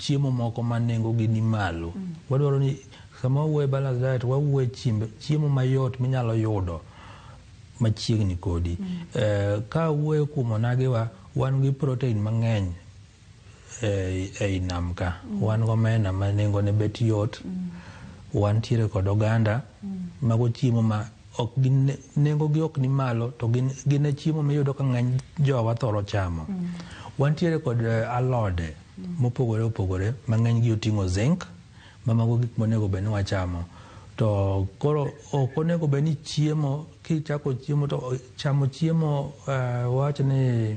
chiemo moko ma nengo gi ni malo. Wadwaro ni sama wawuoyo balanced diet wawuoyo chiemo mayot minyalo yudo machiegni kodi. Ka wuoyo kuom onagewa, wan gi protein mang'eny ei nam ka. Wan gomena ma nengo ne bet yot. Wan tiere kod oganda. Mago chiemo ma nengo gi ok ni malo, to gin chiemo miyudo ka ng'eny jowa thoro chamo. Wan tiere kod alode mopogore opogore, ma ng'eny gi oting'o zinc, ma mago gik monego bed ni wachamo. To koro ok onego bed ni chiemo, kichako chiemo to chamo chiemo wach ni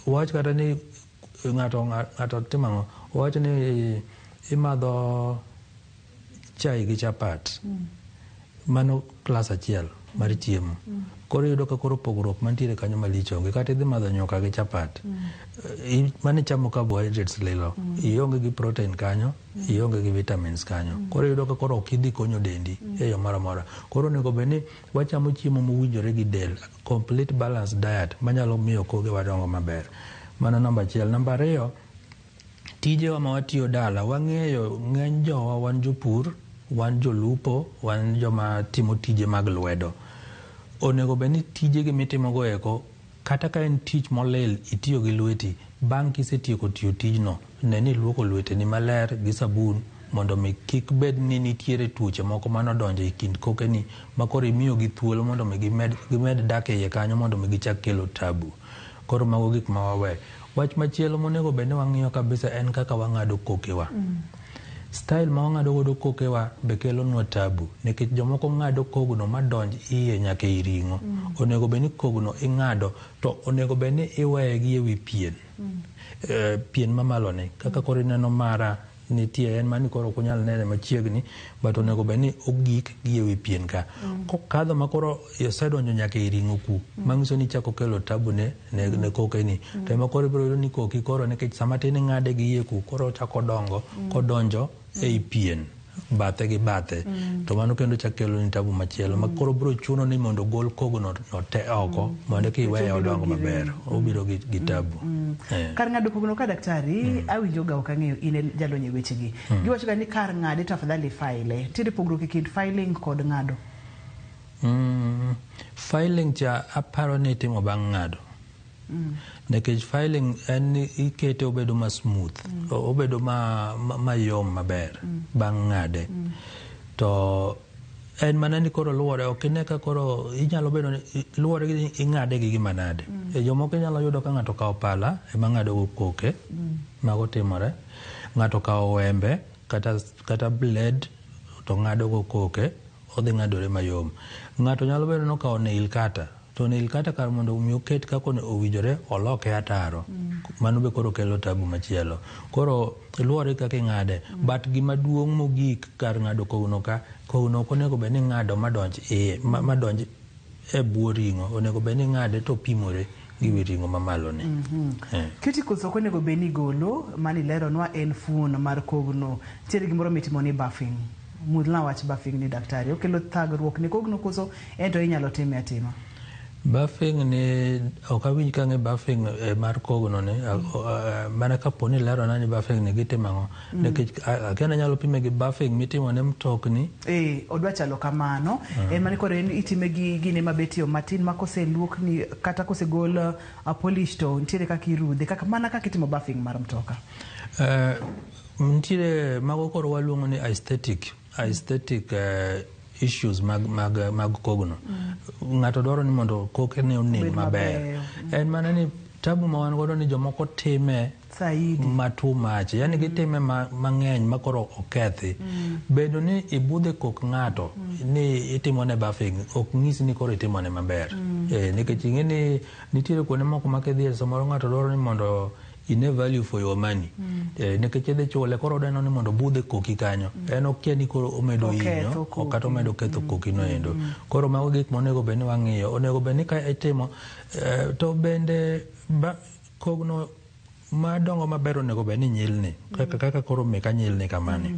wach kata ni ng'ato timo wach ni imadho chai gi chapat. Mano klas achiel mar chiemo. Koro yudo ka koro pogruok mantiere kanyo malich onge. Kata idhi madho nyuka gi chapat, mani chamo carbohydrates lilo, ionge gi protein kanyo, ionge gi vitamins kanyo. Koro yudo ka koro ok idhi konyo dendi e yo moro amora. Koro onego bed ni wachamo chiemo mowinjore gi del, complete balanced diet manyalo miyo koge wadongo maber. Mano namba achiel. Namba ariyo, tijewa ma watiyo dala, wang'eyo ng'eny jowa wan jopur, wan jolupo, wan joma timo tije mag lwedo. Onego bed ni tijegi mitimogo eko, kata ka en tich molil itiyo gi lweti, bang' kisetieko tiyo tijno, ne ni iluoko lweteni maler gi sabun, mondo mi kik bed ni nitiere tuoche moko manodonjo e kind kokeni, ma koro imiyo gi thuolo mondo mi gimed dak e iye kanyo, mondo mi gichak kelo tabu. Koro mago gik ma wawe. Wach machielo monego bed ni wang'iyo kabisa en kaka wang'ado kokewa. Style ma wang'ado godo kokewa be kelo nwa tabu, nikech jomoko ng'ado kogno madonj iye nyaka i ring'o. Onego bed ni kogno ing'ado, to onego bed ni iweye gi ewi pien. Pien mamalo ni, kaka koro ineno mara nitie, en mani koro kunyal nene machiegni, but onego bed ni ogik gi ewi pien ka. Kokadho ma koro osedonjo nyaka i ring'o ku, mang'iso ni chako kelo tabu ne kokeni. To ema koro ibiro yudo ni koki koro, nikech sama tin ing'ade gi iye ku, koro chako dongo, kodonjo ei pien, bathe gi bathe. To mano kendo chak kelo ni tabu machielo, ma koro biro chuno ni mondo gol kogno no te oko, mondo kiweye odongo maber, obiro gi tabu. Kar ng'ado kogno ka daktari, awinjo ga ok ang'eyo in jalony e wechegi. Giwacho ga ni kar ng'ade to afadhali file. Tiere pogruok e kind filing kod ng'ado? Filing cha aparo ni itimo bang' ng'ado. Nekech filing en ikete obedo ma smooth, obedo mayom maber bang' ng'ade. To en mana ni koro luwore, ok ine ka koro inyalo bedo ni luwore gi ing'ade gi gima nade. Jomoko inyalo yudo ka ng'ato kawo pala ema ng'ado go koke, mago timore. Ng'ato kawo wembe kata blade to ng'ado go koke, odhi ng'adore mayom. Ng'ato nyalo bedo no kawo nail cutter, to nail cutter kar mondo mi oket kako owinjore oloke ataro. Mano be koro kelo tabu machielo. Koro luwore kaka ing'ade, but gima duong' mogik kar ng'ado kogno ka, kogno ok onego bed ni ng'ado madonj e bwo ring'o, onego bed ni ng'ade to pimore gi wi ring'o mamalo ni. Cuticles ok onego bed ni golo, mani leronwa en fuon mar kogno. Tiere gimoro mitimo ni buffing. Mudla wach buffing ni daktari, okelo thagruok ne kogno koso ento inyalo time atima? Buffing ni ok awinj ka ng'e buffing mar kogno ni, mana kapo ni lero na ni buffing ni gitimo. Nikech akiana nyalo pime gi buffing mitimo ne mtokni. Odwa chalo kamano. Mani koro itime gi gine mabetio matin ma kose luokni kata kose gol polish to ntiere kaka irudhe, kaka mana kaka itimo buffing mar mtoka. Ntiere mago koro waluongo ni aesthetic issues mag kogno. Ng'ato dwaro ni mondo koke ne onen maber. En mana ni tabu ma wan godo ni jomoko time too much, yani gitime mang'eny ma koro okethi. Bedo ni ibudhe kok ng'ato ni itimo ne buffing ok ng'isi ni koro itimo ne maber. Nikech ing'e ni nitiere kuonde moko ma kidhiye samoro ng'ato dwaro ni mondo ine value for your money. Nikech idhi chule koro odeno ni mondo budhe koki kanyo. En okia ni koro omedo hinyo, kata omedo ketho koki no endo. Koro mago gik monego bed ni wang'iyo. Onego bed ni ka itimo, to bende kogno madongo maber onego bed ni nyilni kaka koro meka nyilni kamani.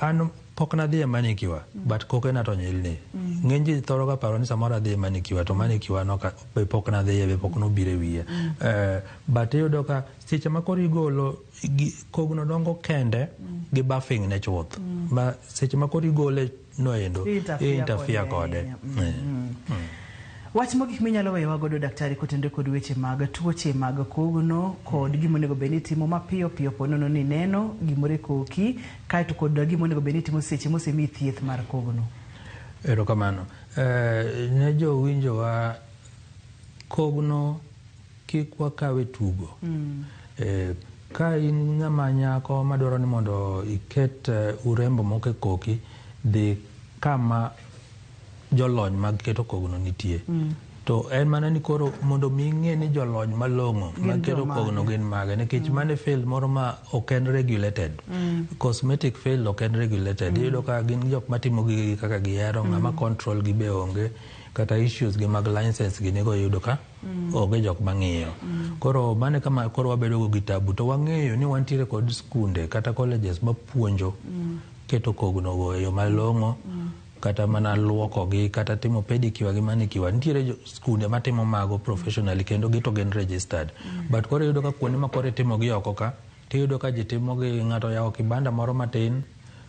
An pok nadhi e manikiwa but koke na to nyilni. Ng'eny ji thoro ga paro ni samoro adhi e manikiwa to manikiwa no be pok nadhi be pok nobire wiye. But iyudo ka seche ma koro igolo kogno dongo kende gi buffing ne chuth. Ma seche ma koro igole noendo interfere kode. Wach mogik minyalo weyowa godo daktari kotende kod weche mag tuoche mag kogno kod gimonego beni timo mapiyo piyo ponono ni neno gimore koki kaeto kod gimonego beni timo seche mosemi thieth mar kogno. Erokamano. Ne jo winjo wa kogno kik wakawe tugo. Ka in ng'ama nyako madwaro ni mondo iket urembo moke koki dhi kama jolony mag keto kogno nitie. To en mana ni koro mondo mi ng'e ni jolony malong'o mag keto kogno gin mage nikech mane fail moro ma ok en regulated. Cosmetic fail ok en regulated. Iyudo ka gin jok matimo gi kaka gihero ng'ama control gi be onge kata issues gi mag license gi nego yudo ka onge jok mang'iyo. Koro mane kama koro wabedo go gitabu to wang'eyo ni wantiere kod skunde kata colleges mapuonjo keto kogno go e yo malong'o kata mana luoko gi kata timo pedicure gi manicure. Nitiere skunde matimo mago professionally kendo gito gen registered. But koro yudo ka kuonde ma koro timo gi oko ka tiyudo ka ji timo gi ng'ato yawo kibanda moro matin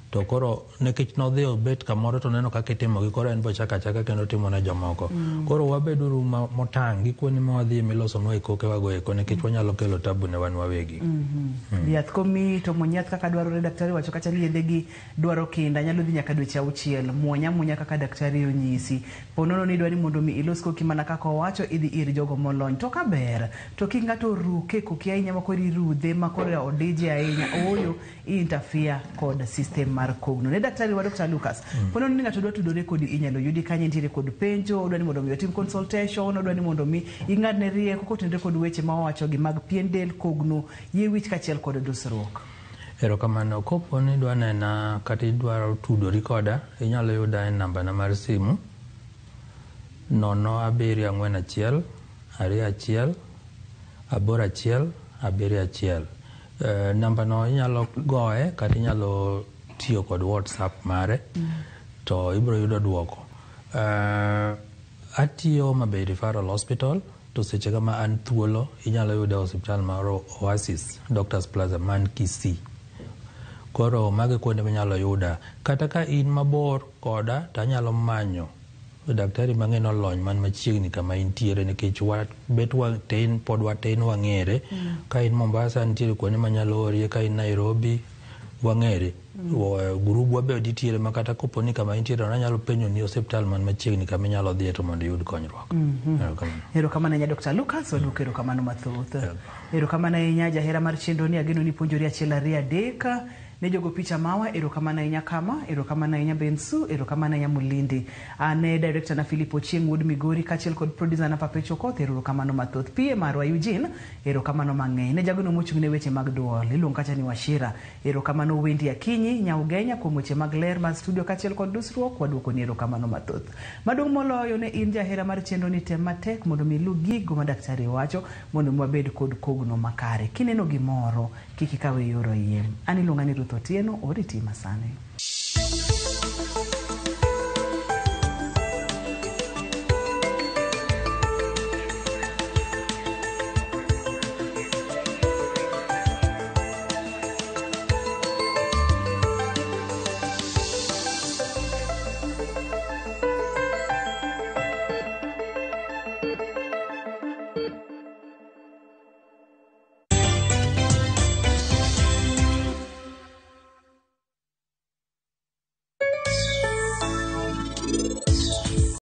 to koro nekech nodhi obet kamoro to neno kaka itimo gi koro en bochaka chaka kendo timo ne jomoko. Koro wabeduru motang' gi kuonde ma wadhi miloso nwa ikoke wago eko nekech wanyalo kelo tabu ne wan wawegi. Yath komi to monyath kaka dwarore daktari wacho kata ni yedhe gi dwaro kinda nyalo dhi nyaka dweche 6 muonya kaka daktari onyisi. Ponono ni dwani mondo mi ilos koki mana kaka owacho idhi ir jogo molony to kaber to ki ng'ato ruke koki ahinya ma koro irudhe ma koro odije ahinya oyo interfere kod system mar kogno. Ne daktari wa Dr. Lucas. Ponono ni ng'ato dwa tudore kodi inyalo yudi kanye ntiere kod penjo odwani mondo mi otim consultation odwani mondo mi ing'adne rieko kotende kod weche ma owacho gi mag pien del kogno yie wich kachiel kod dusruok. Erokamano. Kopo ni dwa nena kata idwaro tudori koda inyalo yuda e namba na mar simu 0741 21 81 71. Namba no inyalo goe kata inyalo tiyo kod WhatsApp mare to ibiro yudo duoko. Atiyo Mabei Referral Hospital to seche kama an thuolo inyalo yudo hospital mar Oasis Doctors Plaza man Kisii. Koro mage kuonde minyalo yuda kata ka in mabor koda to anyalo manyo daktari mang'eno lony man machiegni kama intiere nikech bet watin pod watin wang'ere. Ka in Mombasa nitiere kuonde manyalo orie, ka in Nairobi wang'ere. Gurubu wabe nitiere makata kopo ni kama intiere anyalo penjo ni hospital man machiegni kama inyalo dhi to mondo yud konyruok. Erokamano nya Dr. Lucas oduok erokamano mathoth. Erokamano nya jahera mar chenro ni ageno ni puonjori achiel ariyo adek. Ne jogo picha mawa erokamano inya kama erokamano inya Bensu erokamano inya Mulindi ane director na Philip Ochieng Wood Migori kachiel kod producer na Pape Chokoth erokamano mathoth pie marwa Eugene erokamano mang'eny ne jagono mochung ne weche mag duol iluongo kacha ni Washira erokamano Wendi Akinyi nya Ugenya kuom weche mag ler mar studio kachiel kod dusruok waduoko ni erokamano mathoth maduong' moloyo ne in jahera mar chenro ni tem matek mondo mi lu gigo ma daktari wacho mondo mwabed kod kogno makare kineno gimoro kiki kawe yoro yiem ani luonga ni Ruth Otieno oriti masane.